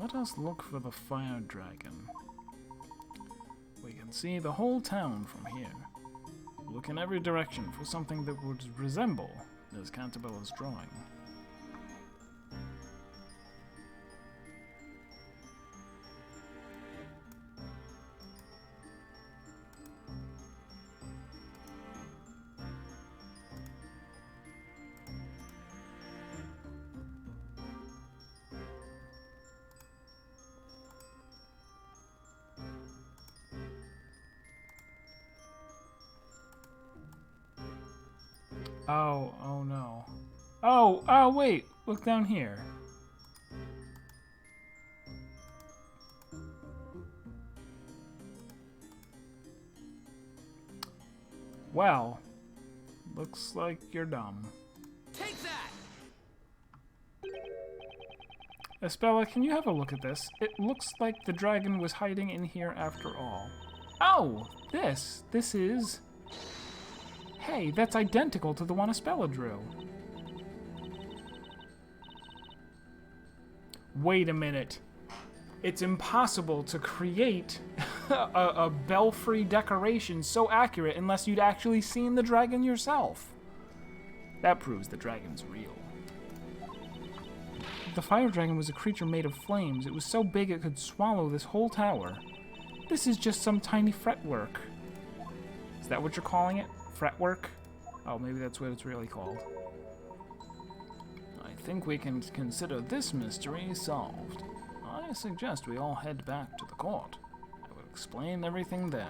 Let us look for the fire dragon. We can see the whole town from here. Look in every direction for something that would resemble Ms. Cantabella's drawing. Oh no. Oh, wait, look down here. Well, looks like you're dumb. Take that! Espella, can you have a look at this? It looks like the dragon was hiding in here after all. Oh, this is... Hey, that's identical to the one Espella drew. Wait a minute. It's impossible to create a belfry decoration so accurate unless you'd actually seen the dragon yourself. That proves the dragon's real. The fire dragon was a creature made of flames. It was so big it could swallow this whole tower. This is just some tiny fretwork. Is that what you're calling it? Fretwork? Oh, maybe that's what it's really called. I think we can consider this mystery solved. I suggest we all head back to the court. I will explain everything there.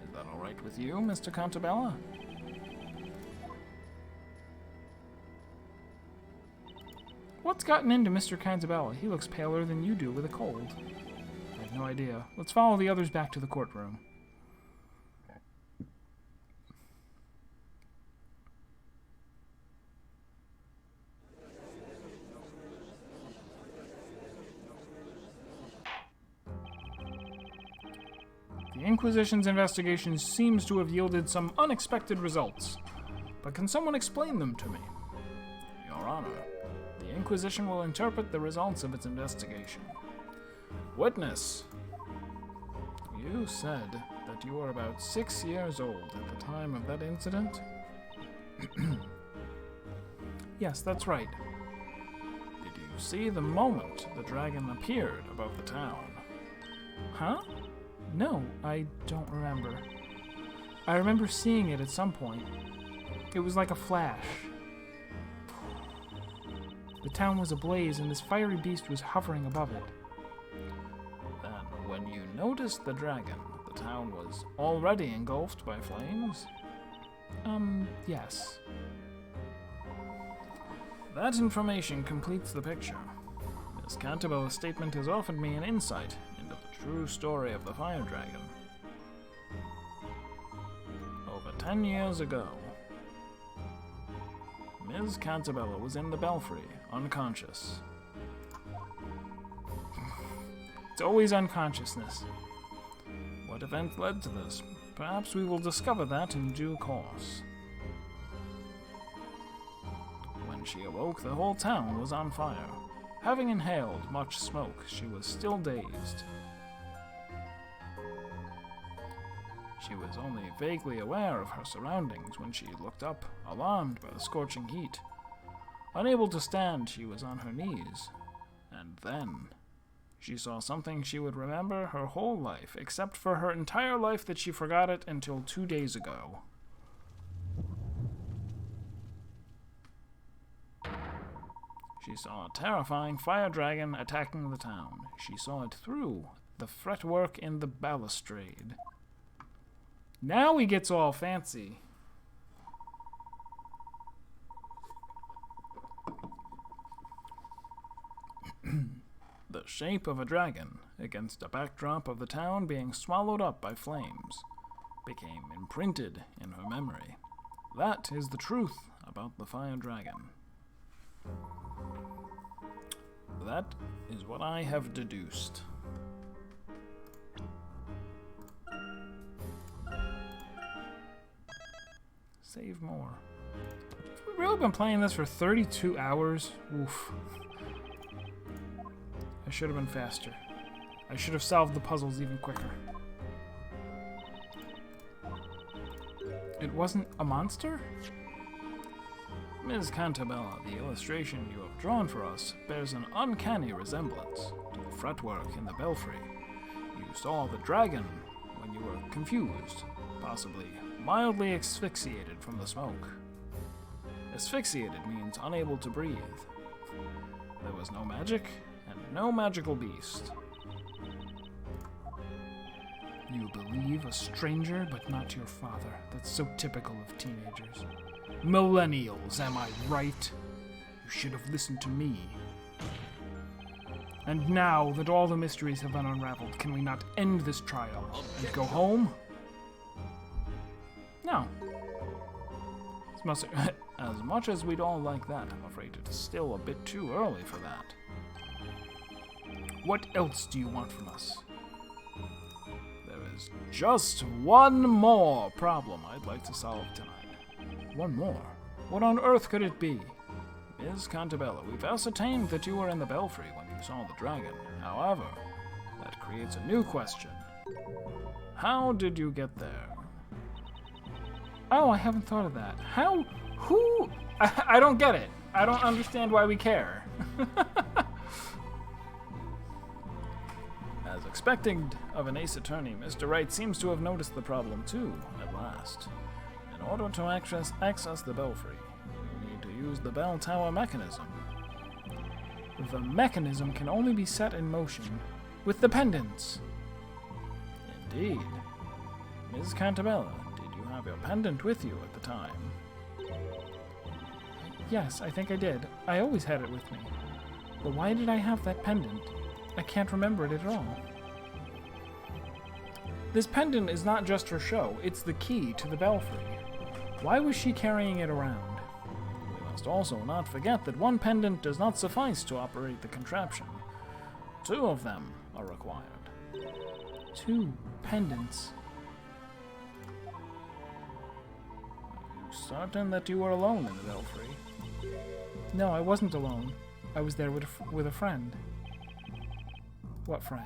Is that all right with you, Mr. Cantabella? What's gotten into Mr. Cantabella? He looks paler than you do with a cold. I have no idea. Let's follow the others back to the courtroom. The Inquisition's investigation seems to have yielded some unexpected results, but can someone explain them to me? Your Honor, the Inquisition will interpret the results of its investigation. Witness! You said that you were about 6 years old at the time of that incident? Yes, that's right. Did you see the moment the dragon appeared above the town? Huh? No, I don't remember. I remember seeing it at some point. It was like a flash. The town was ablaze and this fiery beast was hovering above it. Then, when you noticed the dragon, the town was already engulfed by flames? Yes. That information completes the picture. Miss Cantabella's statement has offered me an insight into the true story of the fire dragon. Over 10 years ago, Ms. Cantabella was in the belfry, unconscious. It's always unconsciousness. What event led to this? Perhaps we will discover that in due course. When she awoke, the whole town was on fire. Having inhaled much smoke, she was still dazed. She was only vaguely aware of her surroundings when she looked up, alarmed by the scorching heat. Unable to stand, she was on her knees. And then, she saw something she would remember her whole life, except for her entire life that she forgot it until 2 days ago. She saw a terrifying fire dragon attacking the town. She saw it through the fretwork in the balustrade. Now he gets all fancy. The shape of a dragon, against a backdrop of the town being swallowed up by flames, became imprinted in her memory. That is the truth about the fire dragon. That is what I have deduced. Save more. We've really been playing this for 32 hours. Oof. I should have been faster. I should have solved the puzzles even quicker. It wasn't a monster? Ms. Cantabella, the illustration you have drawn for us bears an uncanny resemblance to the fretwork in the belfry. You saw the dragon when you were confused, possibly mildly asphyxiated from the smoke. Asphyxiated means unable to breathe. There was no magic and no magical beast. You believe a stranger, but not your father. That's so typical of teenagers. Millennials, am I right? You should have listened to me. And now that all the mysteries have been unraveled, can we not end this trial and go home? No. As much as we'd all like that, I'm afraid it is still a bit too early for that. What else do you want from us? There is just one more problem I'd like to solve tonight. One more? What on earth could it be? Ms. Cantabella, we've ascertained that you were in the belfry when you saw the dragon. However, that creates a new question. How did you get there? Oh, I haven't thought of that. How? Who? I don't get it. I don't understand why we care. As expected of an ace attorney, Mr. Wright seems to have noticed the problem too, at last. In order to access the belfry, you need to use the bell tower mechanism. The mechanism can only be set in motion with the pendants. Indeed. Ms. Cantabella, did you have your pendant with you at the time? Yes, I think I did. I always had it with me. But why did I have that pendant? I can't remember it at all. This pendant is not just for show, it's the key to the belfry. Why was she carrying it around? We must also not forget that one pendant does not suffice to operate the contraption. 2 of them are required. 2 pendants? Are you certain that you were alone in the belfry? No, I wasn't alone. I was there with a friend. What friend?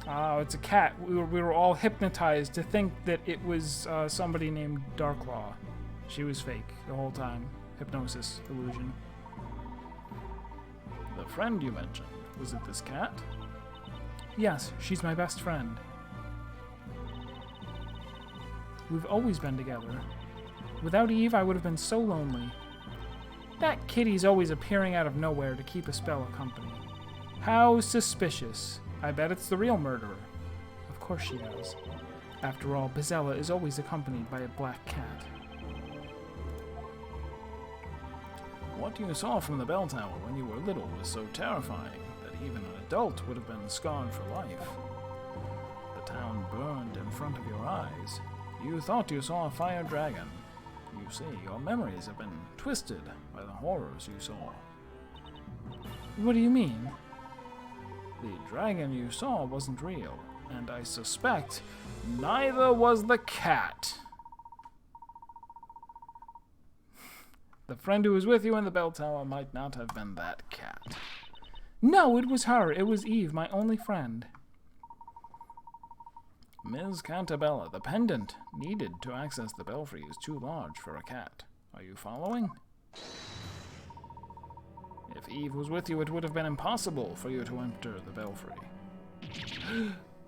Oh, it's a cat. We were all hypnotized to think that it was somebody named Darklaw. She was fake the whole time. Hypnosis, illusion. The friend you mentioned, was it this cat? Yes, she's my best friend. We've always been together. Without Eve, I would have been so lonely. That kitty's always appearing out of nowhere to keep a spell company. How suspicious. I bet it's the real murderer. Of course she does. After all, Bizella is always accompanied by a black cat. What you saw from the bell tower when you were little was so terrifying that even an adult would have been scarred for life. The town burned in front of your eyes. You thought you saw a fire dragon. You see, your memories have been twisted by the horrors you saw. What do you mean? The dragon you saw wasn't real, and I suspect neither was the cat. The friend who was with you in the bell tower might not have been that cat. No, it was her. It was Eve, my only friend. Ms. Cantabella, the pendant needed to access the belfry is too large for a cat. Are you following? If Eve was with you, it would have been impossible for you to enter the belfry.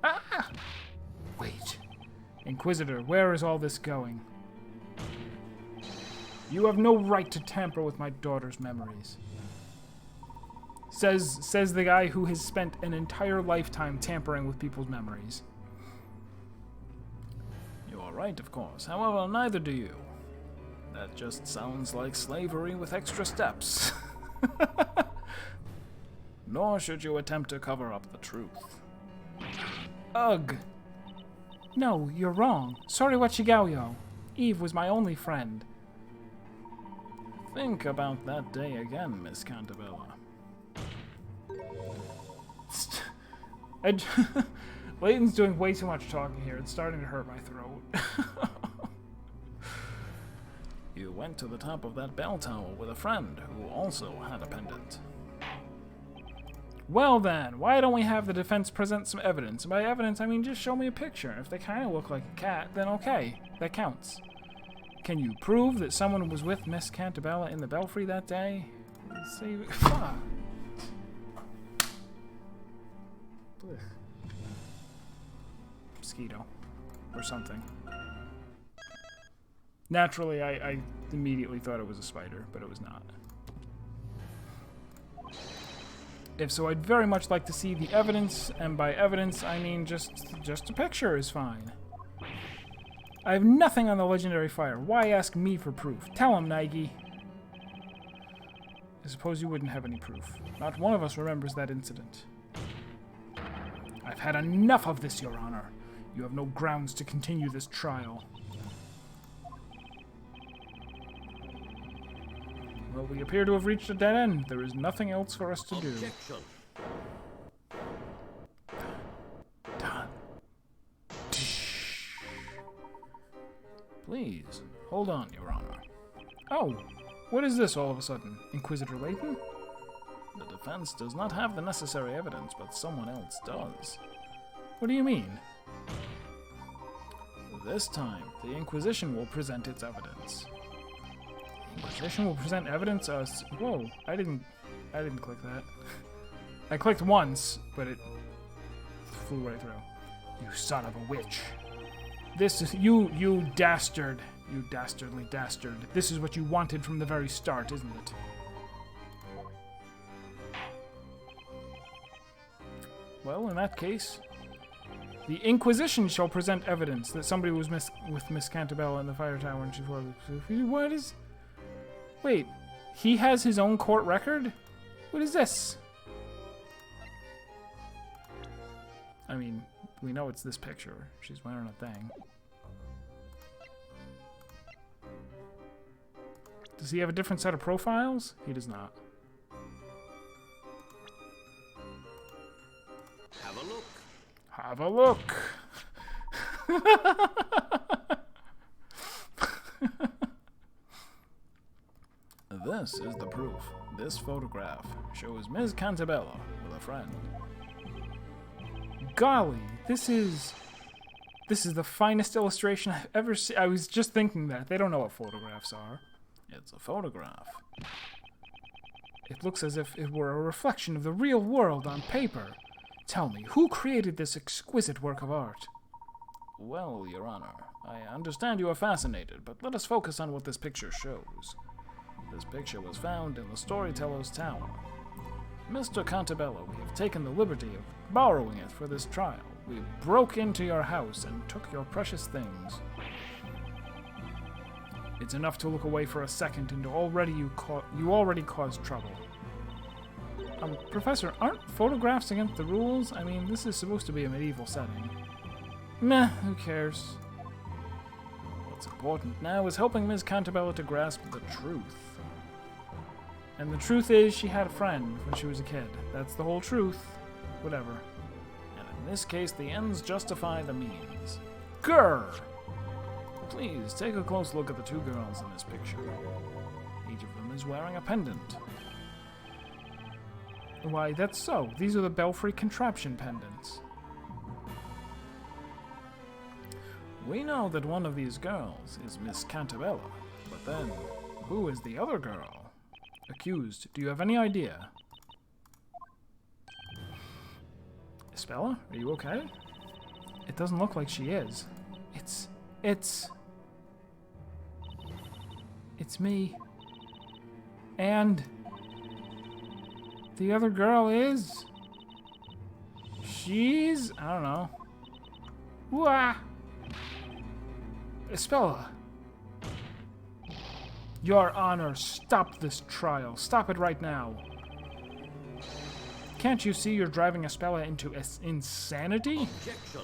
Ah! Wait. Inquisitor, where is all this going? You have no right to tamper with my daughter's memories. Says the guy who has spent an entire lifetime tampering with people's memories. You are right, of course. However, neither do you. That just sounds like slavery with extra steps. Nor should you attempt to cover up the truth. Ugh. No, you're wrong. Sorry Wachigaoyo. Eve was my only friend. Think about that day again, Miss Cantabella. Layton's doing way too much talking here. It's starting to hurt my throat. You went to the top of that bell tower with a friend who also had a pendant. Well then, why don't we have the defense present some evidence? And by evidence, I mean just show me a picture. If they kind of look like a cat, then okay, that counts. Can you prove that someone was with Miss Cantabella in the belfry that day? See, fuck. Mosquito. Or something. Naturally, I immediately thought it was a spider, but it was not. If so, I'd very much like to see the evidence, and by evidence, I mean just a picture is fine. I have nothing on the legendary fire. Why ask me for proof? Tell him, Nike. I suppose you wouldn't have any proof. Not one of us remembers that incident. I've had enough of this, Your Honor. You have no grounds to continue this trial. Well, we appear to have reached a dead end. There is nothing else for us to do. Objection. Done. Please, hold on, Your Honor. Oh, what is this all of a sudden? Inquisitor Layton? The defense does not have the necessary evidence, but someone else does. What do you mean? This time, the Inquisition will present its evidence. Inquisition will present evidence as... Whoa, I didn't click that. I clicked once, but it flew right through. You son of a witch. This is... You dastard. You dastardly dastard. This is what you wanted from the very start, isn't it? Well, in that case... The Inquisition shall present evidence that somebody was with Miss Cantabella in the fire tower and she fled. What is... Wait, he has his own court record? What is this? I mean, we know it's this picture. She's wearing a thing. Does he have a different set of profiles? He does not. Have a look. Have a look. This is the proof. This photograph shows Ms. Cantabella with a friend. Golly, this is the finest illustration I've ever seen. I was just thinking that. They don't know what photographs are. It's a photograph. It looks as if it were a reflection of the real world on paper. Tell me, who created this exquisite work of art? Well, Your Honor, I understand you are fascinated, but let us focus on what this picture shows. This picture was found in the Storyteller's Tower. Mr. Cantabella, we have taken the liberty of borrowing it for this trial. We broke into your house and took your precious things. It's enough to look away for a second, and already you already caused trouble. Professor, aren't photographs against the rules? I mean, this is supposed to be a medieval setting. Meh, who cares? What's important now is helping Ms. Cantabella to grasp the truth. And the truth is, she had a friend when she was a kid. That's the whole truth. Whatever. And in this case, the ends justify the means. Grr! Please, take a close look at the two girls in this picture. Each of them is wearing a pendant. Why, that's so. These are the Belfry contraption pendants. We know that one of these girls is Miss Cantabella, but then, who is the other girl? Accused, do you have any idea? Isabella, are you okay? It doesn't look like she is. It's me. And the other girl is... She's... I don't know. Wah! Isabella. Your Honor, stop this trial. Stop it right now. Can't you see you're driving Isabella into insanity? Objection.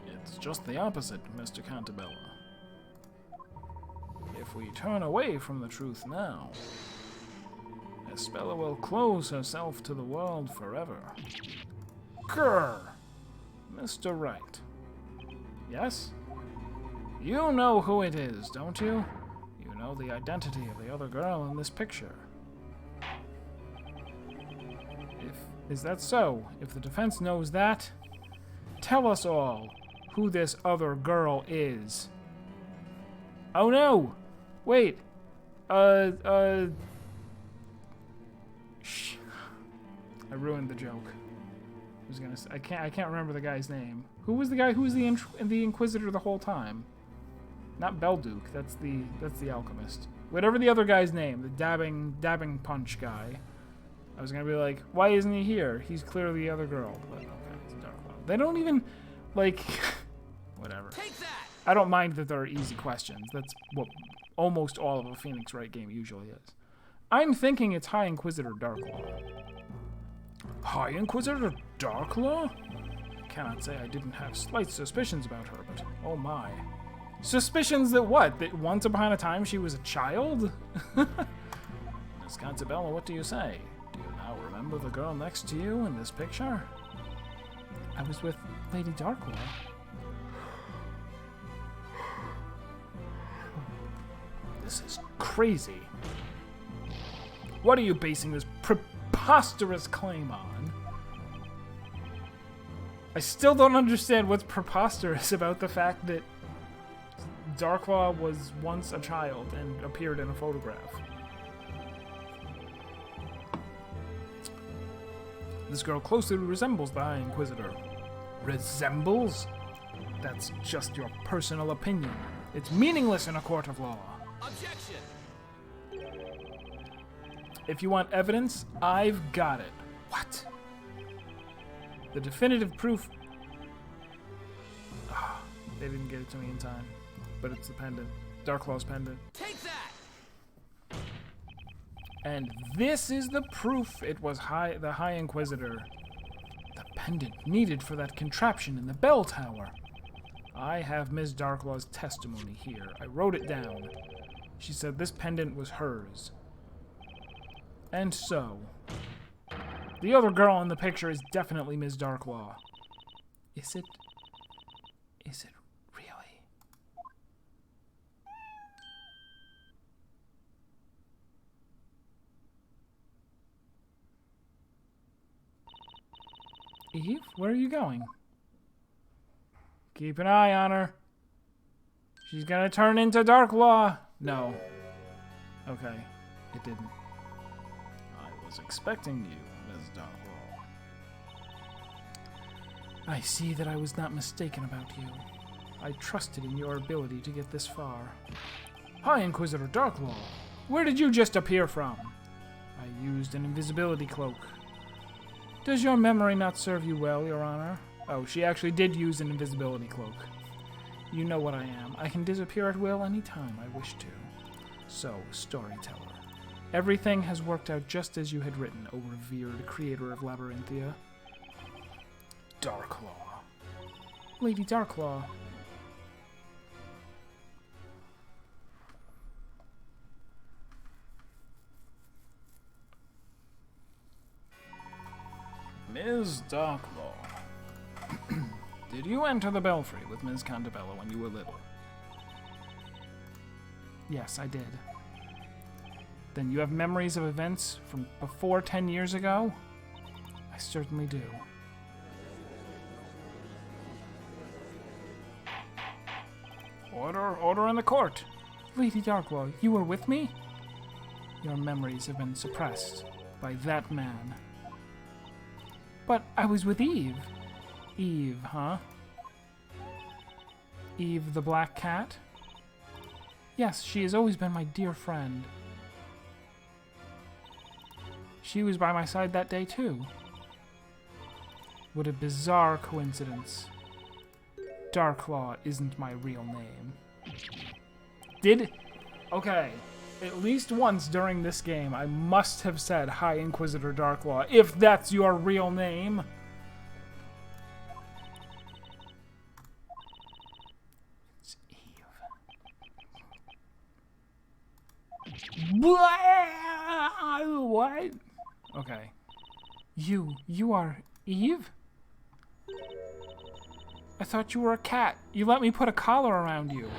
It's just the opposite, Mr. Cantabella. If we turn away from the truth now, Isabella will close herself to the world forever. Grr! Mr. Wright. Yes? You know who it is, don't you? You know the identity of the other girl in this picture. Is that so? If the defense knows that, tell us all who this other girl is. Oh no! Wait. Shh. I ruined the joke. I was gonna say, I can't remember the guy's name. Who was the guy who was the Inquisitor the whole time? Not Belduke. That's the alchemist. Whatever the other guy's name, the dabbing punch guy. I was gonna be like, why isn't he here? He's clearly the other girl. But okay, it's Darklow. They don't even like. Whatever. Take that! I don't mind that there are easy questions. That's what almost all of a Phoenix Wright game usually is. I'm thinking it's High Inquisitor Darklaw. High Inquisitor Darklaw? I cannot say I didn't have slight suspicions about her, but oh my. Suspicions that what? That once upon a time she was a child? Miss Contabella, what do you say? Do you now remember the girl next to you in this picture? I was with Lady Darklaw. This is crazy. What are you basing this preposterous claim on? I still don't understand what's preposterous about the fact that Darklaw was once a child and appeared in a photograph. This girl closely resembles the High Inquisitor. Resembles? That's just your personal opinion. It's meaningless in a court of law. Objection! If you want evidence, I've got it. What? The definitive proof... Oh, they didn't get it to me in time. But it's the pendant. Darklaw's pendant. Take that! And this is the proof it was the High Inquisitor. The pendant needed for that contraption in the bell tower. I have Ms. Darklaw's testimony here. I wrote it down. She said this pendant was hers. And so, the other girl in the picture is definitely Ms. Darklaw. Is it? Is it really? Eve, where are you going? Keep an eye on her. She's gonna turn into Darklaw. No. Okay, it didn't. I was expecting you, Ms. Darklaw. I see that I was not mistaken about you. I trusted in your ability to get this far. High Inquisitor Darklaw, where did you just appear from? I used an invisibility cloak. Does your memory not serve you well, Your Honor? Oh, she actually did use an invisibility cloak. You know what I am. I can disappear at will any time I wish to. So, storyteller, everything has worked out just as you had written, O revered creator of Labyrinthia. Darklaw. Lady Darklaw. Ms. Darklaw. Did you enter the Belfry with Ms. Contabella when you were little? Yes, I did. Then you have memories of events from before 10 years ago? I certainly do. Order in the court. Lady Darklaw, you were with me? Your memories have been suppressed by that man. But I was with Eve. Eve, huh? Eve the Black Cat? Yes, she has always been my dear friend. She was by my side that day, too. What a bizarre coincidence. Darklaw isn't my real name. Okay. At least once during this game, I must have said High Inquisitor Darklaw, if that's your real name. It's Eve. What? Okay. You are Eve? I thought you were a cat. You let me put a collar around you.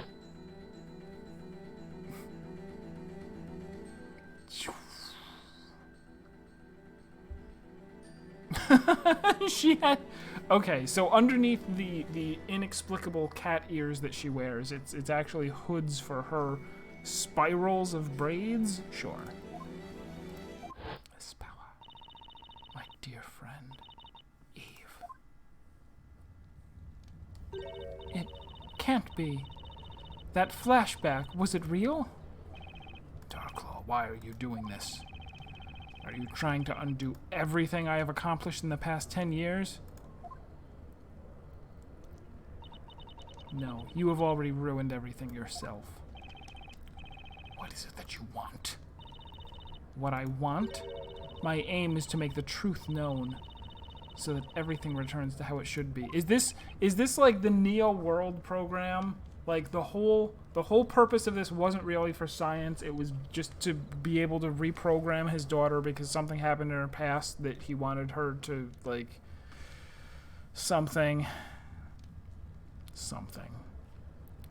She had... Okay, so underneath the inexplicable cat ears that she wears, it's actually hoods for her spirals of braids? Sure. Spella, my dear friend, Eve. It can't be. That flashback, was it real? Darklaw, why are you doing this? Are you trying to undo everything I have accomplished in the past 10 years? No, you have already ruined everything yourself. What is it that you want? What I want? My aim is to make the truth known, so that everything returns to how it should be. Is this like the Neo World program? Like the whole purpose of this wasn't really for science. It was just to be able to reprogram his daughter because something happened in her past that he wanted her to like something.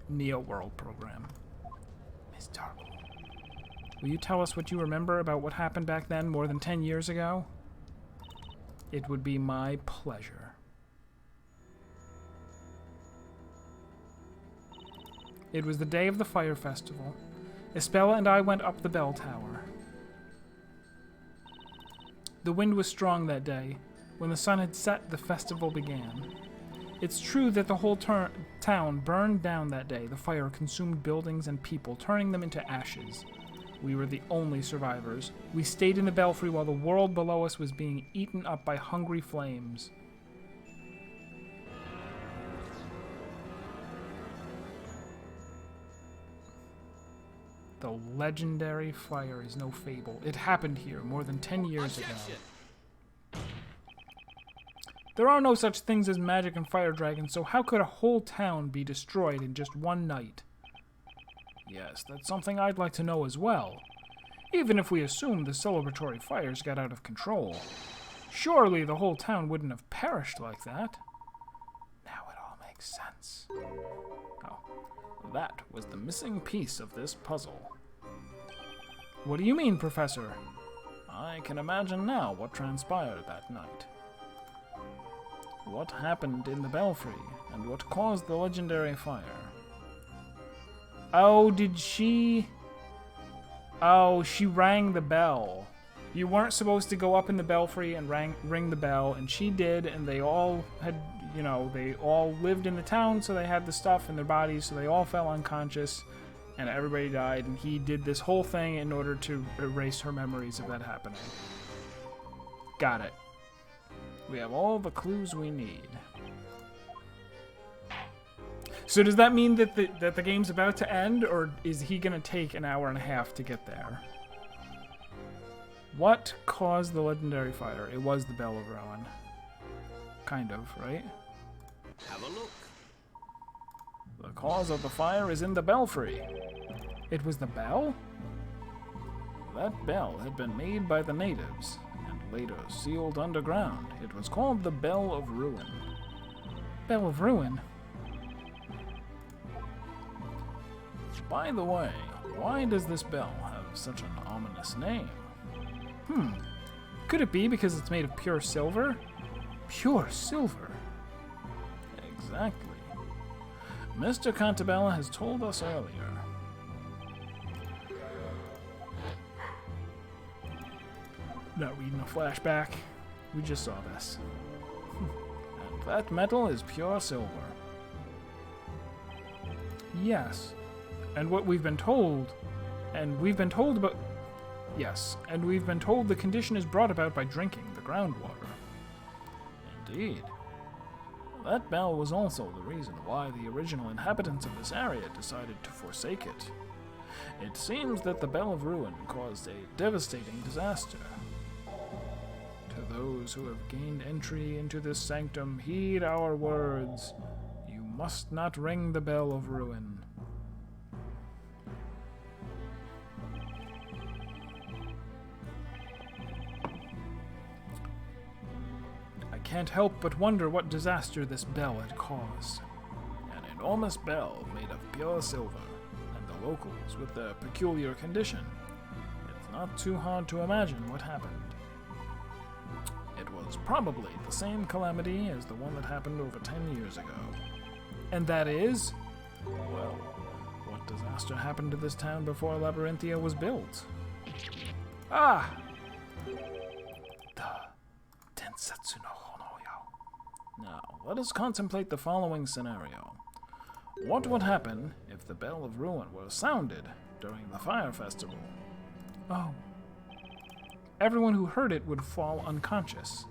Neo World program. Miss Darkle, will you tell us what you remember about what happened back then more than 10 years ago? It would be my pleasure. It was the day of the fire festival. Espella and I went up the bell tower. The wind was strong that day. When the sun had set, the festival began. It's true that the whole town burned down that day. The fire consumed buildings and people, turning them into ashes. We were the only survivors. We stayed in the belfry while the world below us was being eaten up by hungry flames. The legendary fire is no fable. It happened here more than 10 years ago. There are no such things as magic and fire dragons, so how could a whole town be destroyed in just one night? Yes, that's something I'd like to know as well. Even if we assume the celebratory fires got out of control, surely the whole town wouldn't have perished like that. Now it all makes sense. Oh, that was the missing piece of this puzzle. What do you mean, Professor? I can imagine now what transpired that night. What happened in the belfry, and what caused the legendary fire? Oh, did she... Oh, she rang the bell. You weren't supposed to go up in the belfry and ring the bell, and she did, and they all had, you know, they all lived in the town, so they had the stuff in their bodies, so they all fell unconscious, and everybody died, and he did this whole thing in order to erase her memories of that happening. Got it. We have all the clues we need. So does that mean that the game's about to end, or is he gonna take an hour and a half to get there? What caused the legendary fire? It was the Bell of Rowan. Kind of, right? Have a look. The cause of the fire is in the belfry. It was the bell? That bell had been made by the natives, and later sealed underground. It was called the Bell of Ruin. Bell of Ruin? By the way, why does this bell have such an ominous name? Could it be because it's made of pure silver? Pure silver? Exactly. Mr. Cantabella has told us earlier. Not reading a flashback. We just saw this. And that metal is pure silver. Yes. And what we've been told, yes, and we've been told the condition is brought about by drinking the groundwater. Indeed. That bell was also the reason why the original inhabitants of this area decided to forsake it. It seems that the Bell of Ruin caused a devastating disaster. To those who have gained entry into this sanctum, heed our words. You must not ring the Bell of Ruin. I can't help but wonder what disaster this bell had caused. An enormous bell made of pure silver, and the locals with their peculiar condition. It's not too hard to imagine what happened. It was probably the same calamity as the one that happened over 10 years ago. And that is? Well, what disaster happened to this town before Labyrinthia was built? Ah! The Densetsu no Honoyo. Now, let us contemplate the following scenario. What would happen if the Bell of Ruin were sounded during the Fire Festival? Oh. Everyone who heard it would fall unconscious.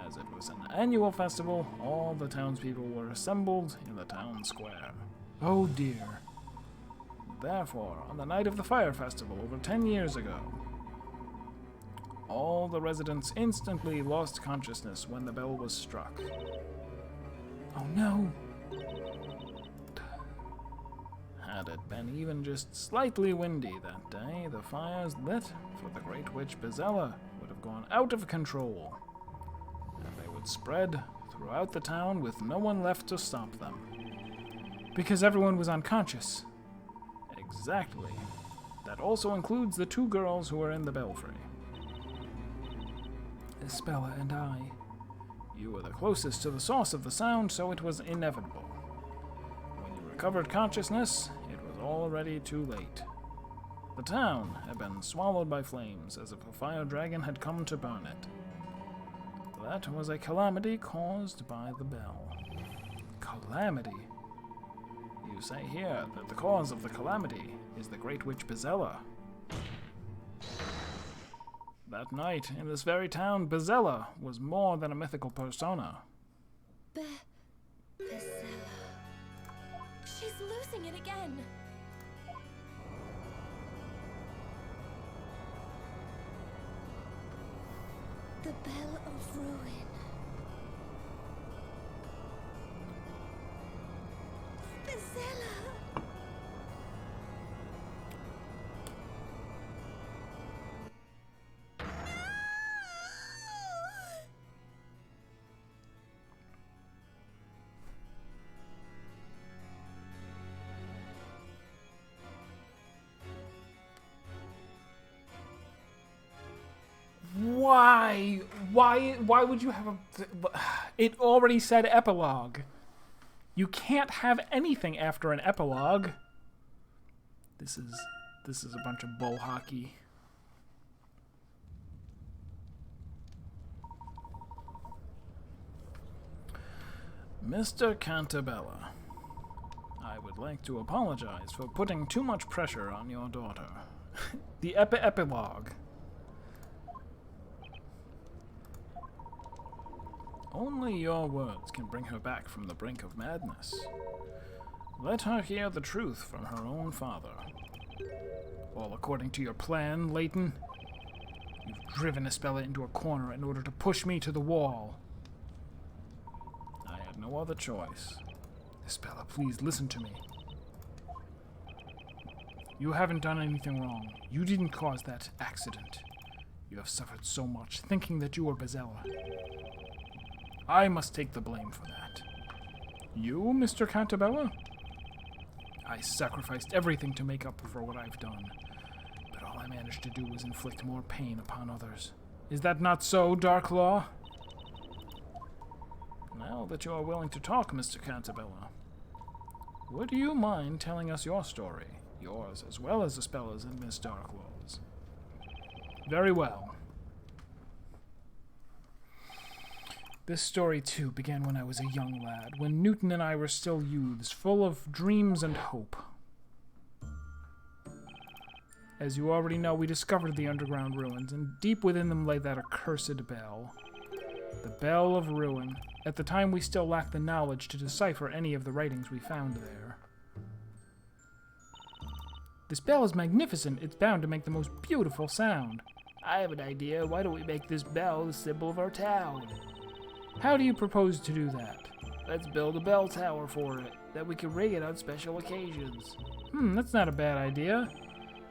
As it was an annual festival, all the townspeople were assembled in the town square. Oh dear. Therefore, on the night of the Fire Festival over 10 years ago, all the residents instantly lost consciousness when the bell was struck. Oh no. Had it been even just slightly windy that day, the fires lit for the Great Witch Bezella would have gone out of control, and they would spread throughout the town with no one left to stop them. Because everyone was unconscious. Exactly. That also includes the 2 girls who were in the belfry. Isabella and I. You were the closest to the source of the sound, so it was inevitable. When you recovered consciousness, it was already too late. The town had been swallowed by flames, as if a fire dragon had come to burn it. That was a calamity caused by the bell. Calamity? You say here that the cause of the calamity is the Great Witch Bezella. That night, in this very town, Bezella was more than a mythical persona. Bezella. She's losing it again. The Bell of Ruin. Bezella. Why? Why would you have a... It already said epilogue. You can't have anything after an epilogue. This is a bunch of bull hockey. Mr. Cantabella, I would like to apologize for putting too much pressure on your daughter. The epilogue. Only your words can bring her back from the brink of madness. Let her hear the truth from her own father. All according to your plan, Layton. You've driven Isabella into a corner in order to push me to the wall. I had no other choice. Isabella, please listen to me. You haven't done anything wrong. You didn't cause that accident. You have suffered so much thinking that you were Bezella. I must take the blame for that. You, Mr. Cantabella? I sacrificed everything to make up for what I've done, but all I managed to do was inflict more pain upon others. Is that not so, Dark Law? Now that you are willing to talk, Mr. Cantabella, would you mind telling us your story? Yours as well as Isabella's and Miss Darklaw's. Very well. This story, too, began when I was a young lad, when Newton and I were still youths, full of dreams and hope. As you already know, we discovered the underground ruins, and deep within them lay that accursed bell. The Bell of Ruin. At the time, we still lacked the knowledge to decipher any of the writings we found there. This bell is magnificent. It's bound to make the most beautiful sound. I have an idea. Why don't we make this bell the symbol of our town? How do you propose to do that? Let's build a bell tower for it, that we can ring it on special occasions. That's not a bad idea.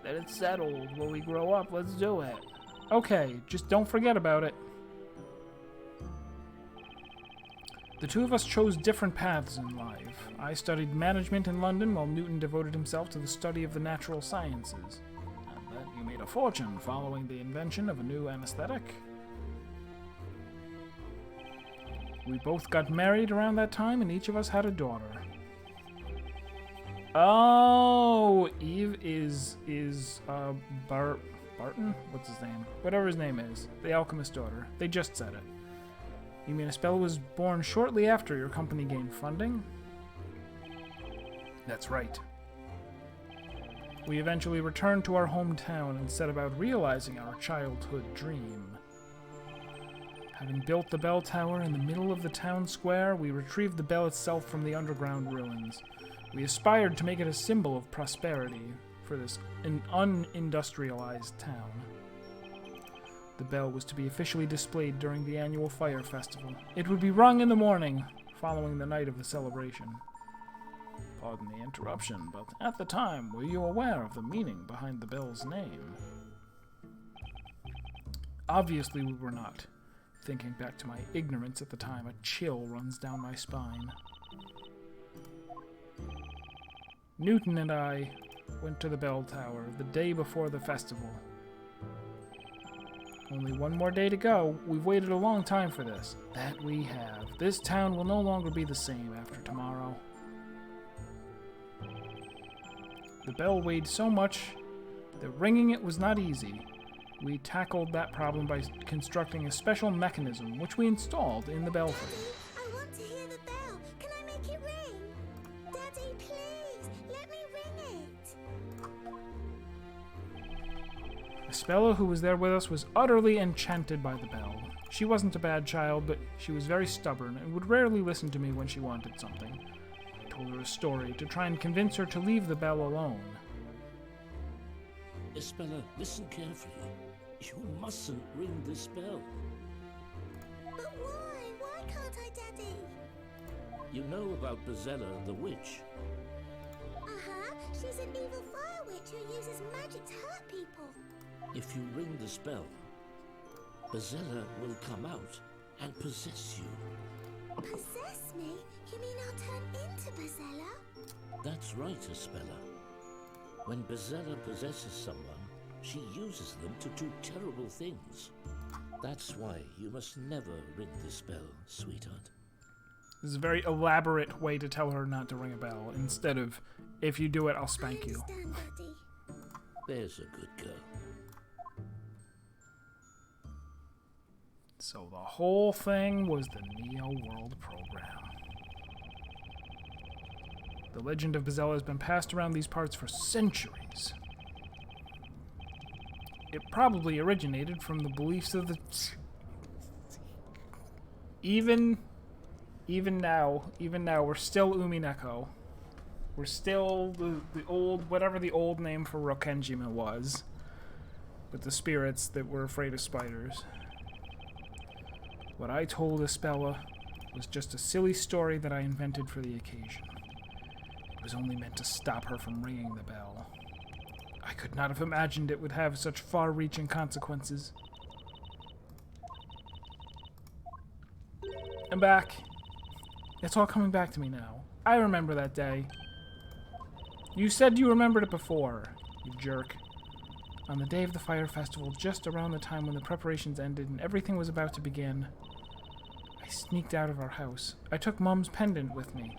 Then it's settled. When we grow up, let's do it. Okay, just don't forget about it. The two of us chose different paths in life. I studied management in London, while Newton devoted himself to the study of the natural sciences. And then you made a fortune following the invention of a new anesthetic. We both got married around that time, and each of us had a daughter. Oh, Eve is Barton? What's his name? Whatever his name is. The alchemist's daughter. They just said it. You mean Espella was born shortly after your company gained funding? That's right. We eventually returned to our hometown and set about realizing our childhood dream. Having built the bell tower in the middle of the town square, we retrieved the bell itself from the underground ruins. We aspired to make it a symbol of prosperity for this unindustrialized town. The bell was to be officially displayed during the annual fire festival. It would be rung in the morning, following the night of the celebration. Pardon the interruption, but at the time, were you aware of the meaning behind the bell's name? Obviously we were not. Thinking back to my ignorance at the time, a chill runs down my spine. Newton and I went to the bell tower the day before the festival. Only one more day to go. We've waited a long time for this. That we have. This town will no longer be the same after tomorrow. The bell weighed so much that ringing it was not easy. We tackled that problem by constructing a special mechanism, which we installed in the belfry. I want to hear the bell. Can I make it ring? Daddy, please, let me ring it. Espella, who was there with us, was utterly enchanted by the bell. She wasn't a bad child, but she was very stubborn and would rarely listen to me when she wanted something. I told her a story to try and convince her to leave the bell alone. Espella, listen carefully. You mustn't ring this bell. But why? Why can't I, Daddy? You know about Bezella the witch. Uh-huh. She's an evil fire witch who uses magic to hurt people. If you ring this bell, Bezella will come out and possess you. Possess me? You mean I'll turn into Bezella? That's right, Espella. When Bezella possesses someone, she uses them to do terrible things. That's why you must never ring this bell, sweetheart. This is a very elaborate way to tell her not to ring a bell, instead of, if you do it, I'll spank you. I understand, Daddy. There's a good girl. So the whole thing was the Neo World program. The legend of Bezella has been passed around these parts for centuries. It probably originated from the beliefs of the... Even now, we're still Umineko. We're still the old, whatever the old name for Rokenjima was. With the spirits that were afraid of spiders. What I told Espella was just a silly story that I invented for the occasion. It was only meant to stop her from ringing the bell. I could not have imagined it would have such far-reaching consequences. I'm back. It's all coming back to me now. I remember that day. You said you remembered it before, you jerk. On the day of the fire festival, just around the time when the preparations ended and everything was about to begin, I sneaked out of our house. I took Mom's pendant with me.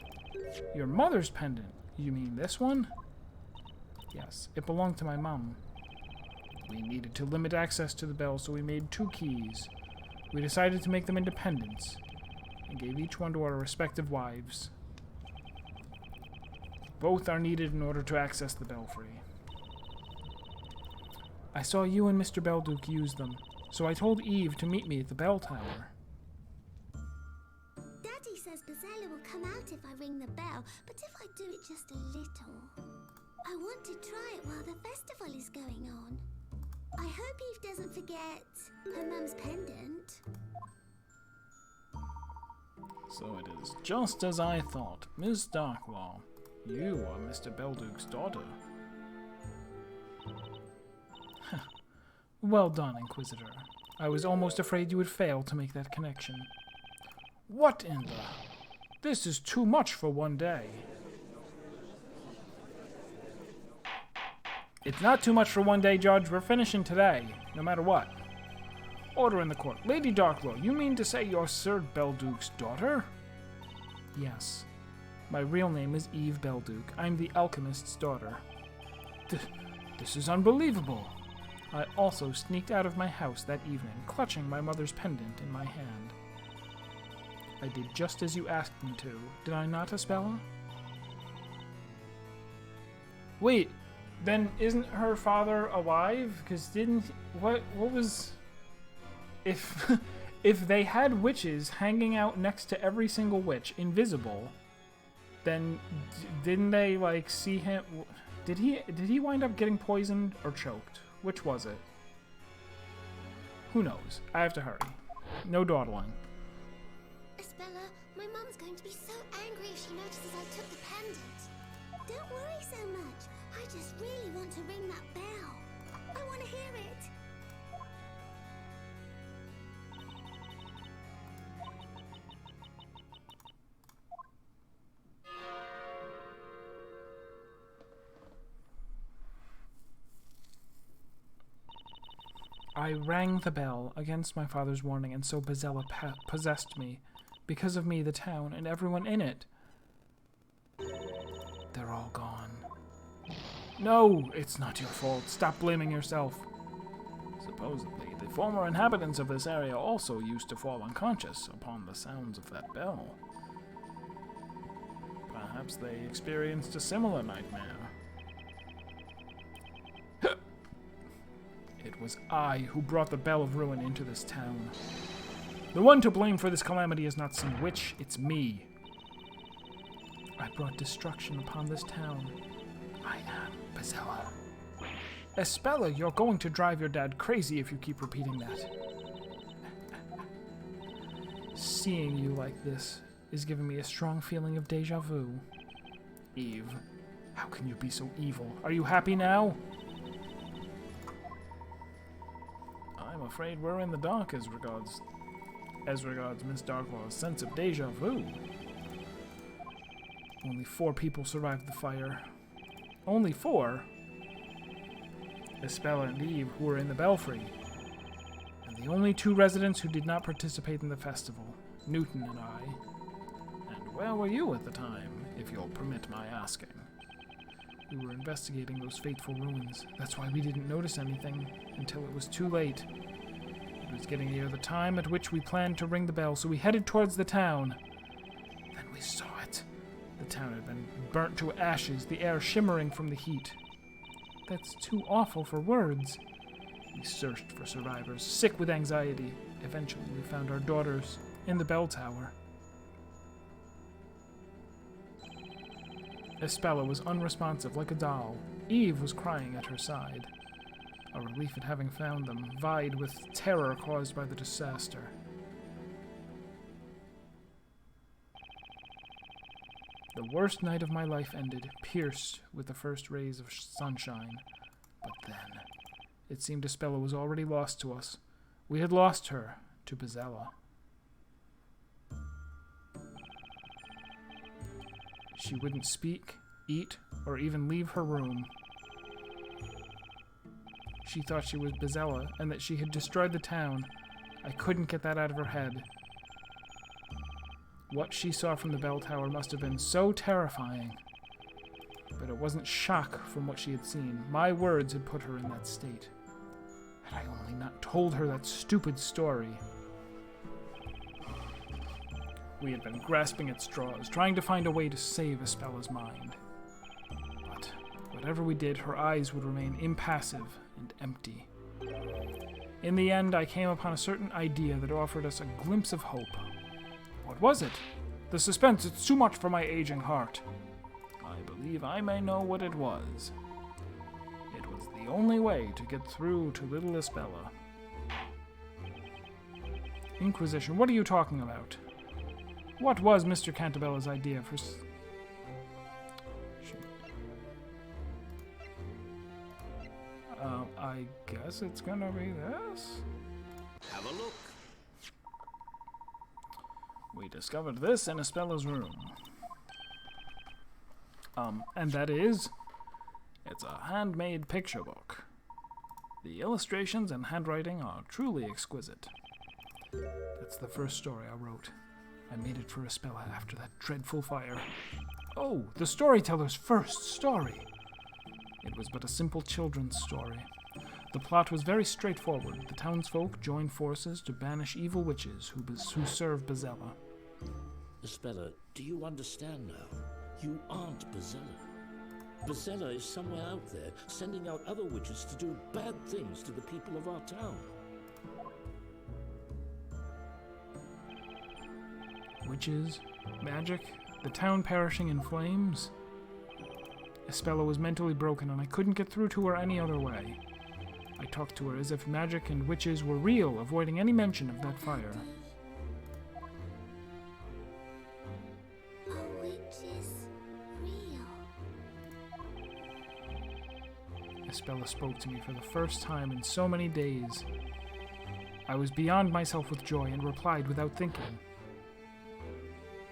Your mother's pendant? You mean this one? Yes, it belonged to my mom. We needed to limit access to the bell, so we made 2 keys. We decided to make them independent, and gave each one to our respective wives. Both are needed in order to access the belfry. I saw you and Mr. Belduke use them, so I told Eve to meet me at the bell tower. Daddy says Bezella will come out if I ring the bell, but if I do it just a little... I want to try it while the festival is going on. I hope Eve doesn't forget her mum's pendant. So it is just as I thought. Miss Darklaw, you are Mr. Belduke's daughter. Well done, Inquisitor. I was almost afraid you would fail to make that connection. What in the... This is too much for one day. It's not too much for one day, Judge. We're finishing today, no matter what. Order in the court. Lady Darklaw, you mean to say you're Sir Belduke's daughter? Yes. My real name is Eve Belduke. I'm the alchemist's daughter. This is unbelievable. I also sneaked out of my house that evening, clutching my mother's pendant in my hand. I did just as you asked me to. Did I not, Espella? Wait, then isn't her father alive? Because didn't... What was... If... If they had witches hanging out next to every single witch, invisible, then didn't they, like, see him... Did he wind up getting poisoned or choked? Which was it? Who knows? I have to hurry. No dawdling. Espella, my mum's going to be so angry if she notices I took the pendant. Don't worry so much. I just really want to ring that bell. I want to hear it. I rang the bell against my father's warning, and so Bezella possessed me. Because of me, the town and everyone in it. They're all gone. No, it's not your fault. Stop blaming yourself. Supposedly, the former inhabitants of this area also used to fall unconscious upon the sounds of that bell. Perhaps they experienced a similar nightmare. It was I who brought the Bell of Ruin into this town. The one to blame for this calamity is not some witch, it's me. I brought destruction upon this town. I am Bezella. Espella, you're going to drive your dad crazy if you keep repeating that. Seeing you like this is giving me a strong feeling of deja vu. Eve, how can you be so evil? Are you happy now? I'm afraid we're in the dark as regards Miss Darklaw's sense of deja vu. Only 4 people survived the fire. Only 4? Espella and Eve, who were in the belfry. And the only 2 residents who did not participate in the festival, Newton and I. And where were you at the time, if you'll permit my asking? We were investigating those fateful ruins. That's why we didn't notice anything until it was too late. It was getting near the time at which we planned to ring the bell, so we headed towards the town. Then we saw it. The town had been burnt to ashes, the air shimmering from the heat. That's too awful for words. We searched for survivors, sick with anxiety. Eventually, we found our daughters in the bell tower. Espella was unresponsive, like a doll. Eve was crying at her side. Our relief at having found them vied with terror caused by the disaster. The worst night of my life ended, pierced with the first rays of sunshine. But then, it seemed Espella was already lost to us. We had lost her to Bezella. She wouldn't speak, eat, or even leave her room. She thought she was Bezella and that she had destroyed the town. I couldn't get that out of her head. What she saw from the bell tower must have been so terrifying. But it wasn't shock from what she had seen. My words had put her in that state. Had I only not told her that stupid story. We had been grasping at straws, trying to find a way to save Espella's mind. But whatever we did, her eyes would remain impassive and empty. In the end, I came upon a certain idea that offered us a glimpse of hope. What was it? The suspense, it's too much for my aging heart. I believe I may know what it was. It was the only way to get through to little Espella. Inquisition, what are you talking about? What was Mr. Cantabella's idea for... I guess it's gonna be this? Have a look. We discovered this in Espella's room. And that is, it's a handmade picture book. The illustrations and handwriting are truly exquisite. That's the first story I wrote. I made it for Espella after that dreadful fire. Oh, the storyteller's first story! It was but a simple children's story. The plot was very straightforward. The townsfolk joined forces to banish evil witches who serve Bezella. Espella, do you understand now? You aren't Bezella. Bezella is somewhere out there, sending out other witches to do bad things to the people of our town. Witches, magic, the town perishing in flames. Espella was mentally broken and I couldn't get through to her any other way. I talked to her as if magic and witches were real, avoiding any mention of that fire. Are witches real? Espella spoke to me for the first time in so many days. I was beyond myself with joy and replied without thinking.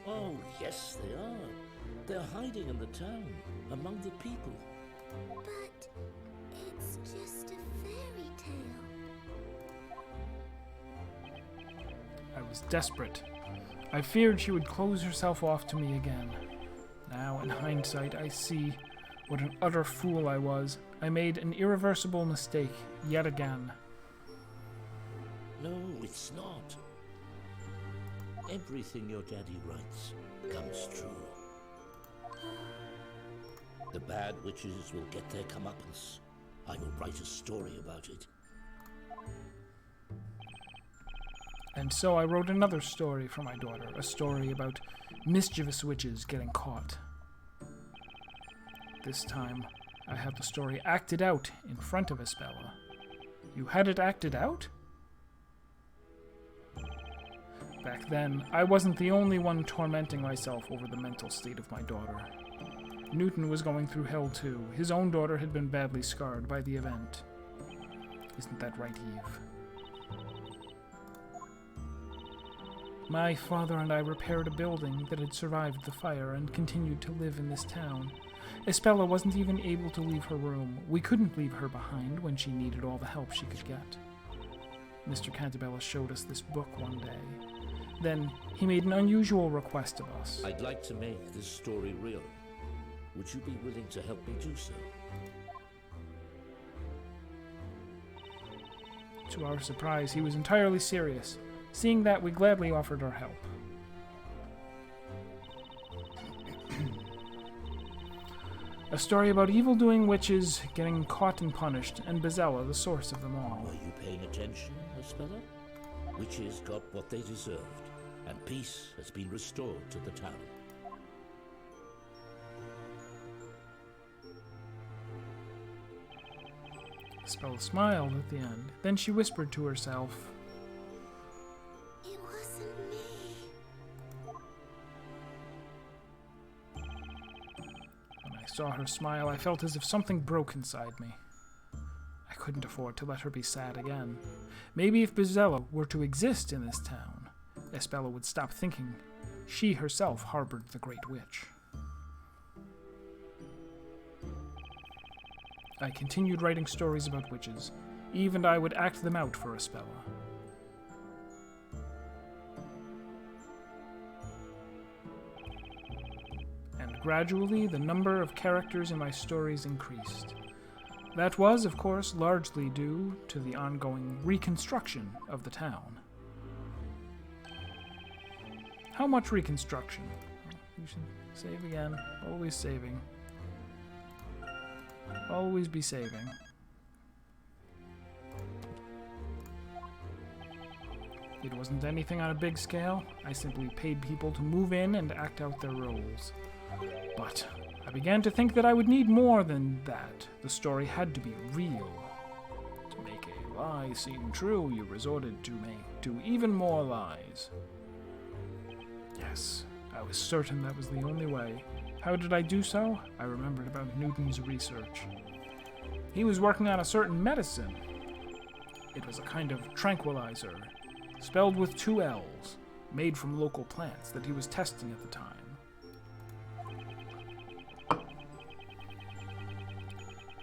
Oh, yes, they are. They're hiding in the town, among the people. But it's just a fairy tale. I was desperate. I feared she would close herself off to me again. Now, in hindsight, I see what an utter fool I was. I made an irreversible mistake, yet again. No, it's not. Everything your daddy writes comes true. The bad witches will get their comeuppance. I will write a story about it. And so I wrote another story for my daughter, a story about mischievous witches getting caught. This time, I had the story acted out in front of Espella. You had it acted out? Back then, I wasn't the only one tormenting myself over the mental state of my daughter. Newton was going through hell too. His own daughter had been badly scarred by the event. Isn't that right, Eve? My father and I repaired a building that had survived the fire and continued to live in this town. Espella wasn't even able to leave her room. We couldn't leave her behind when she needed all the help she could get. Mr. Cantabella showed us this book one day. Then he made an unusual request of us. I'd like to make this story real. Would you be willing to help me do so? To our surprise, he was entirely serious. Seeing that, we gladly offered our help. A story about evil-doing witches getting caught and punished, and Bezella the source of them all. Were you paying attention, Espella? Witches got what they deserved, and peace has been restored to the town. Espella smiled at the end. Then she whispered to herself, It wasn't me. When I saw her smile, I felt as if something broke inside me. I couldn't afford to let her be sad again. Maybe if Bezella were to exist in this town, Espella would stop thinking she herself harbored the Great Witch. I continued writing stories about witches. Eve and I would act them out for Espella. And gradually, the number of characters in my stories increased. That was, of course, largely due to the ongoing reconstruction of the town. How much reconstruction? You should save again. Always saving. Always be saving. It wasn't anything on a big scale. I simply paid people to move in and act out their roles. But I began to think that I would need more than that. The story had to be real. To make a lie seem true, you resorted to even more lies. Yes, I was certain that was the only way. How did I do so? I remembered about Newton's research. He was working on a certain medicine. It was a kind of tranquilizer, spelled with 2 L's. made from local plants that he was testing at the time.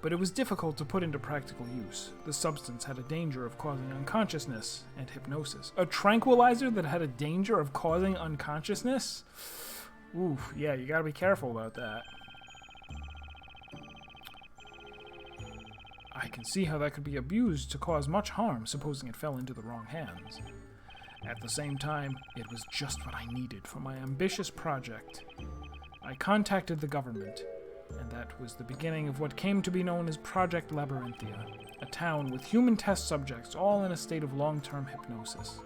But it was difficult to put into practical use. The substance had a danger of causing unconsciousness and hypnosis. A tranquilizer that had a danger of causing unconsciousness? Oof, yeah, you gotta be careful about that. I can see how that could be abused to cause much harm, supposing it fell into the wrong hands. At the same time, it was just what I needed for my ambitious project. I contacted the government, and that was the beginning of what came to be known as Project Labyrinthia, a town with human test subjects all in a state of long-term hypnosis.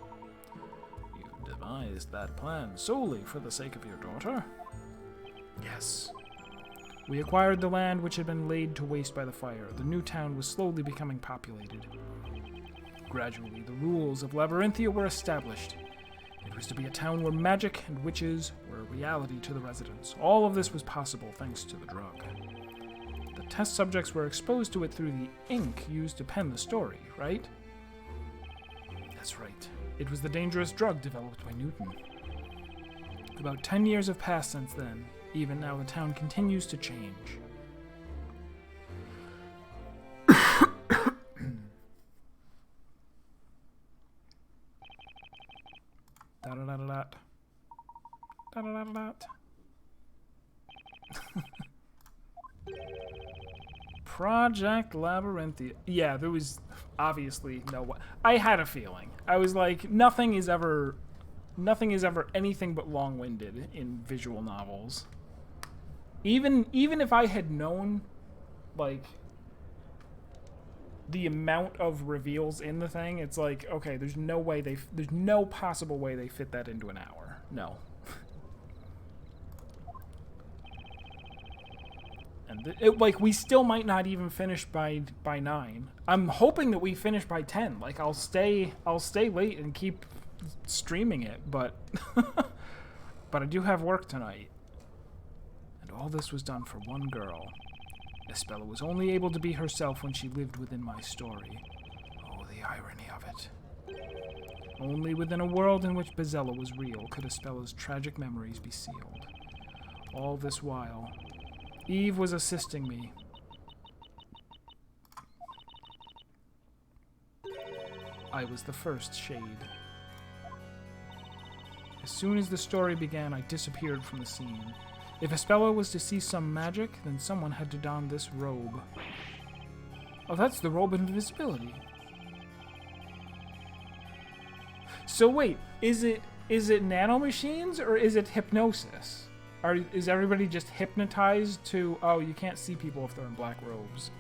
You devised that plan solely for the sake of your daughter? Yes. We acquired the land which had been laid to waste by the fire. The new town was slowly becoming populated. Gradually, the rules of Labyrinthia were established. It was to be a town where magic and witches were a reality to the residents. All of this was possible thanks to the drug. The test subjects were exposed to it through the ink used to pen the story, right? That's right. It was the dangerous drug developed by Newton. About 10 years have passed since then. Even now, the town continues to change. Da-da-da-da-da. Da-da-da-da-da. Project Labyrinthia. Yeah, there was obviously no way. I had a feeling. I was like, nothing is ever anything but long-winded in visual novels. Even if I had known, like, the amount of reveals in the thing, it's like, okay, there's no possible way they fit that into an hour. No. And we still might not even finish by 9. I'm hoping that we finish by 10. Like, I'll stay late and keep streaming it, but but I do have work tonight. And all this was done for one girl. Espella was only able to be herself when she lived within my story. Oh, the irony of it. Only within a world in which Bezella was real could Espella's tragic memories be sealed. All this while, Eve was assisting me. I was the first shade. As soon as the story began, I disappeared from the scene. If Espella was to see some magic, then someone had to don this robe. Oh, that's the robe of invisibility. So wait, is it nanomachines or is it hypnosis? Is everybody just hypnotized to, oh, you can't see people if they're in black robes?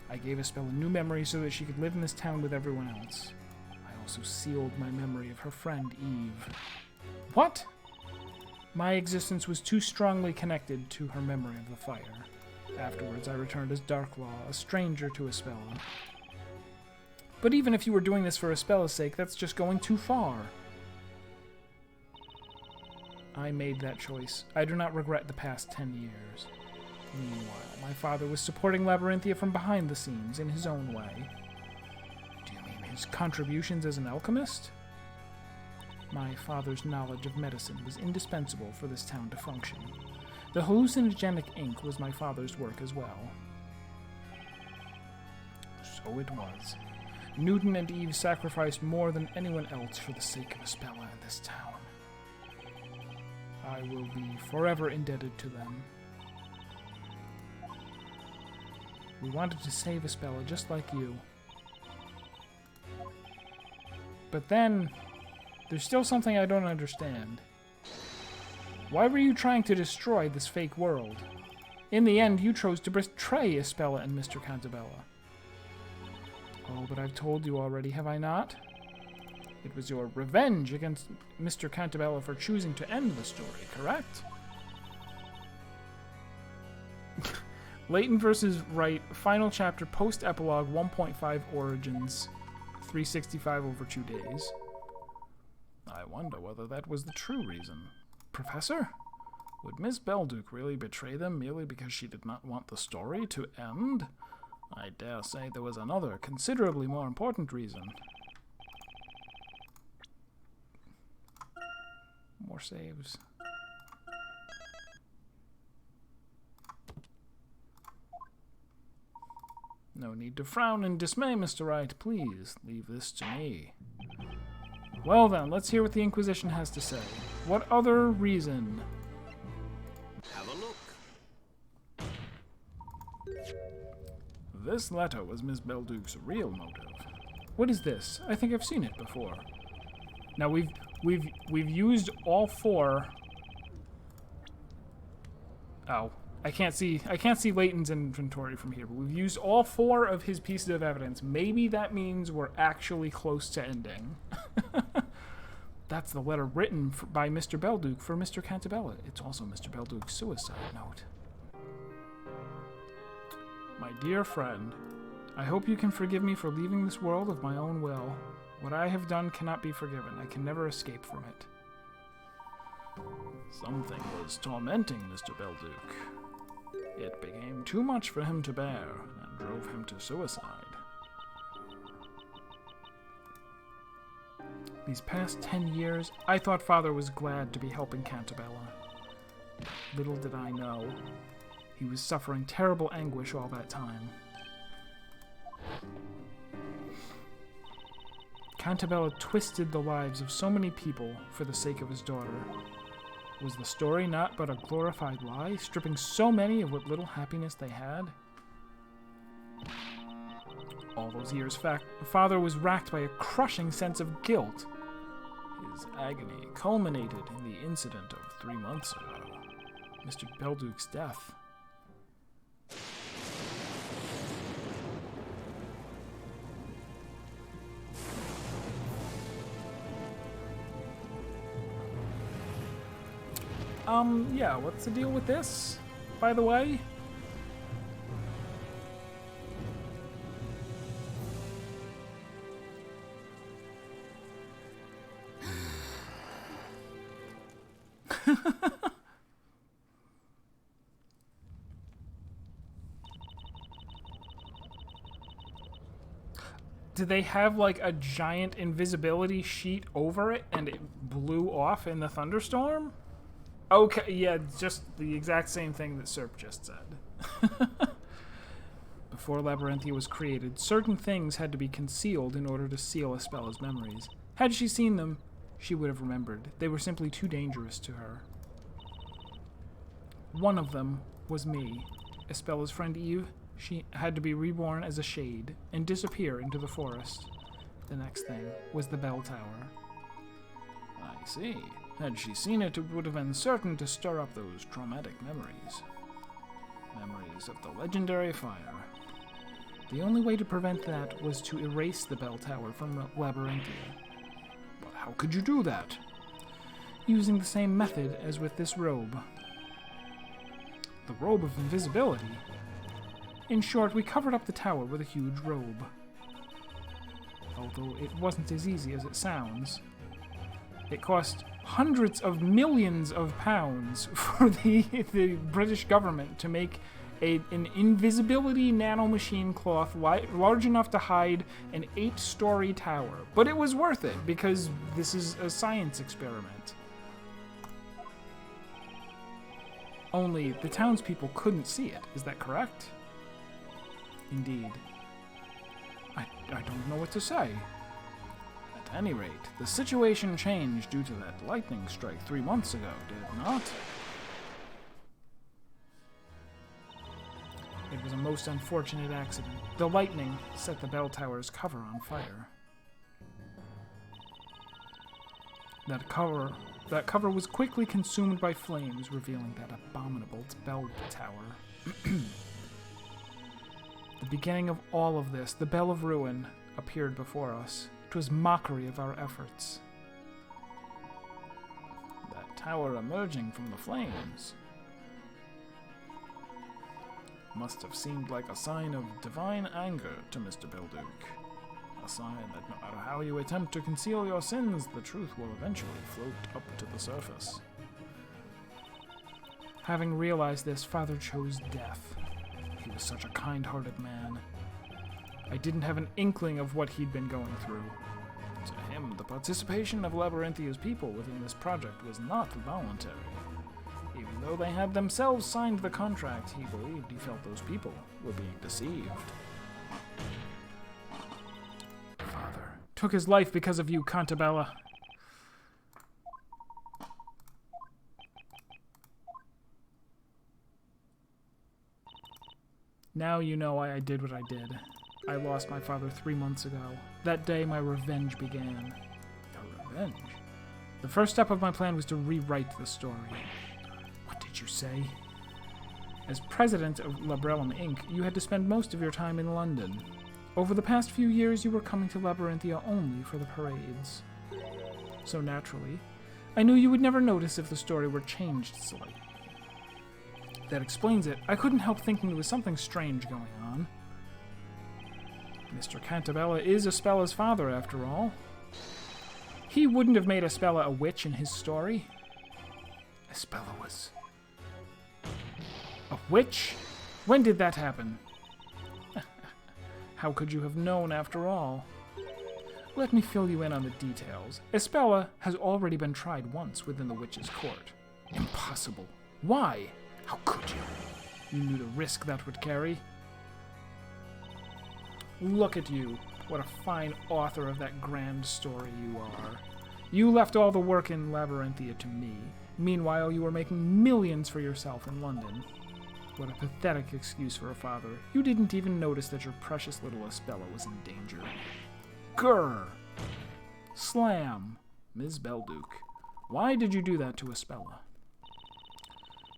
I gave Espella new memories so that she could live in this town with everyone else. I also sealed my memory of her friend Eve. What? My existence was too strongly connected to her memory of the fire. Afterwards, I returned as Darklaw, a stranger to Espella. But even if you were doing this for Espella's sake, that's just going too far. I made that choice. I do not regret the past 10 years. Meanwhile, my father was supporting Labyrinthia from behind the scenes in his own way. Do you mean his contributions as an alchemist? My father's knowledge of medicine was indispensable for this town to function. The hallucinogenic ink was my father's work as well. So it was. Newton and Eve sacrificed more than anyone else for the sake of Espella and this town. I will be forever indebted to them. We wanted to save Espella just like you. But then, there's still something I don't understand. Why were you trying to destroy this fake world? In the end, you chose to betray Espella and Mr. Cantabella. Oh, but I've told you already, have I not? It was your revenge against Mr. Cantabella for choosing to end the story, correct? Layton vs. Wright, final chapter, post-epilogue 1.5 Origins, 365 over 2 days. I wonder whether that was the true reason. Professor? Would Miss Belduke really betray them merely because she did not want the story to end? I dare say there was another, considerably more important reason. More saves. No need to frown in dismay, Mr. Wright. Please, leave this to me. Well then, let's hear what the Inquisition has to say. What other reason? Have a look. This letter was Miss Belduke's real motive. What is this? I think I've seen it before. Now we've used all four. Oh, I can't see Layton's inventory from here, but we've used all four of his pieces of evidence. Maybe that means we're actually close to ending. That's the letter written by Mr. Belduke for Mr. Cantabella. It's also Mr. Belduke's suicide note. My dear friend, I hope you can forgive me for leaving this world of my own will. What I have done cannot be forgiven. I can never escape from it. Something was tormenting Mr. Belduke. It became too much for him to bear and drove him to suicide. These past 10 years, I thought Father was glad to be helping Cantabella. Little did I know, he was suffering terrible anguish all that time. Cantabella twisted the lives of so many people for the sake of his daughter. Was the story not but a glorified lie, stripping so many of what little happiness they had? All those years, Father was racked by a crushing sense of guilt. His agony culminated in the incident of 3 months ago, Mr. Belduke's death. Yeah, what's the deal with this, by the way? Did they have like a giant invisibility sheet over it and it blew off in the thunderstorm? Okay, yeah, just the exact same thing that Serp just said. Before Labyrinthia was created, certain things had to be concealed in order to seal Espella's memories. Had she seen them, she would have remembered. They were simply too dangerous to her. One of them was me, Espella's friend Eve. She had to be reborn as a shade and disappear into the forest. The next thing was the bell tower. I see. Had she seen it, it would have been certain to stir up those traumatic memories. Memories of the legendary fire. The only way to prevent that was to erase the bell tower from Labyrinthia. But how could you do that? Using the same method as with this robe. The robe of invisibility? In short, we covered up the tower with a huge robe. Although it wasn't as easy as it sounds. It cost hundreds of millions of pounds for the British government to make an invisibility nanomachine cloth large enough to hide an 8-story tower. But it was worth it, because this is a science experiment. Only the townspeople couldn't see it, is that correct? Indeed. I don't know what to say. At any rate, the situation changed due to that lightning strike 3 months ago, did it not? It was a most unfortunate accident. The lightning set the bell tower's cover on fire. That cover was quickly consumed by flames, revealing that abominable bell tower. The beginning of all of this, the Bell of Ruin, appeared before us. It was mockery of our efforts. That tower emerging from the flames must have seemed like a sign of divine anger to Mr. Belduke. A sign that no matter how you attempt to conceal your sins, the truth will eventually float up to the surface. Having realized this, Father chose death. He was such a kind-hearted man. I didn't have an inkling of what he'd been going through. To him, the participation of Labyrinthia's people within this project was not voluntary. Even though they had themselves signed the contract, he believed he felt those people were being deceived. Father took his life because of you, Cantabella. Now you know why I did what I did. I lost my father 3 months ago. That day, my revenge began. Your revenge? The first step of my plan was to rewrite the story. What did you say? As president of Labrellum Inc., you had to spend most of your time in London. Over the past few years, you were coming to Labyrinthia only for the parades. So naturally, I knew you would never notice if the story were changed slightly. That explains it. I couldn't help thinking there was something strange going on. Mr. Cantabella is Espella's father, after all. He wouldn't have made Espella a witch in his story. Espella was a witch? When did that happen? How could you have known, after all? Let me fill you in on the details. Espella has already been tried once within the witch's court. Impossible. Why? How could you? You knew the risk that would carry. Look at you. What a fine author of that grand story you are. You left all the work in Labyrinthia to me. Meanwhile, you were making millions for yourself in London. What a pathetic excuse for a father. You didn't even notice that your precious little Espella was in danger. Grr! Slam! Ms. Belduke, why did you do that to Espella?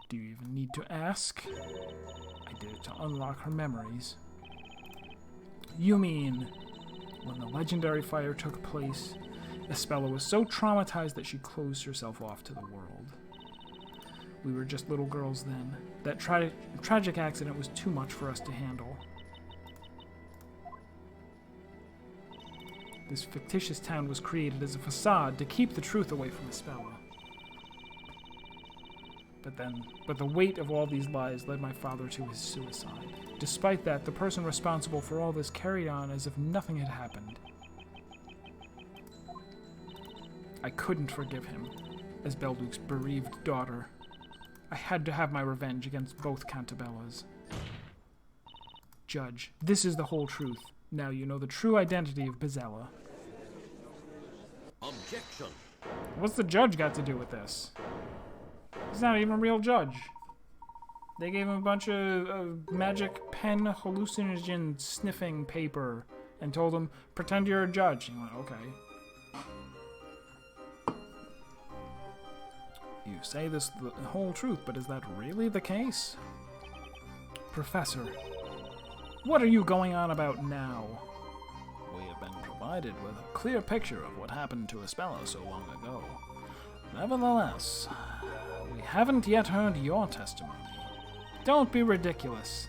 Do you even need to ask? I did it to unlock her memories. You mean, when the legendary fire took place, Espella was so traumatized that she closed herself off to the world. We were just little girls then. That tragic accident was too much for us to handle. This fictitious town was created as a facade to keep the truth away from Espella. But the weight of all these lies led my father to his suicide. Despite that, the person responsible for all this carried on as if nothing had happened. I couldn't forgive him, as Belduke's bereaved daughter. I had to have my revenge against both Cantabellas. Judge, this is the whole truth. Now you know the true identity of Bizzella. Objection! What's the judge got to do with this? He's not even a real judge. They gave him a bunch of magic pen hallucinogen sniffing paper and told him, pretend you're a judge. He went, okay. You say this the whole truth, but is that really the case? Professor, what are you going on about now? We have been provided with a clear picture of what happened to Espella so long ago. Nevertheless, we haven't yet heard your testimony. Don't be ridiculous.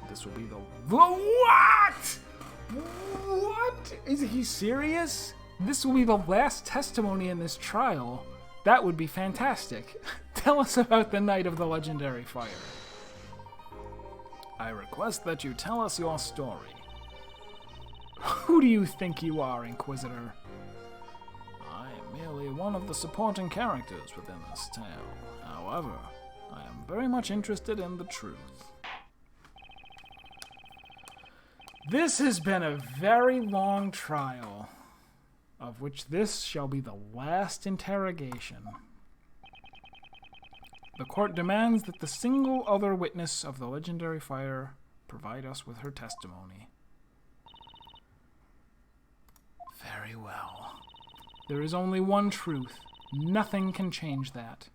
This will be the what? What? Is he serious? This will be the last testimony in this trial. That would be fantastic. Tell us about the night of the legendary fire. I request that you tell us your story. Who do you think you are, Inquisitor? I am merely one of the supporting characters within this tale. However, I am very much interested in the truth. This has been a very long trial, of which this shall be the last interrogation. The court demands that the single other witness of the legendary fire provide us with her testimony. Very well. There is only one truth. Nothing can change that.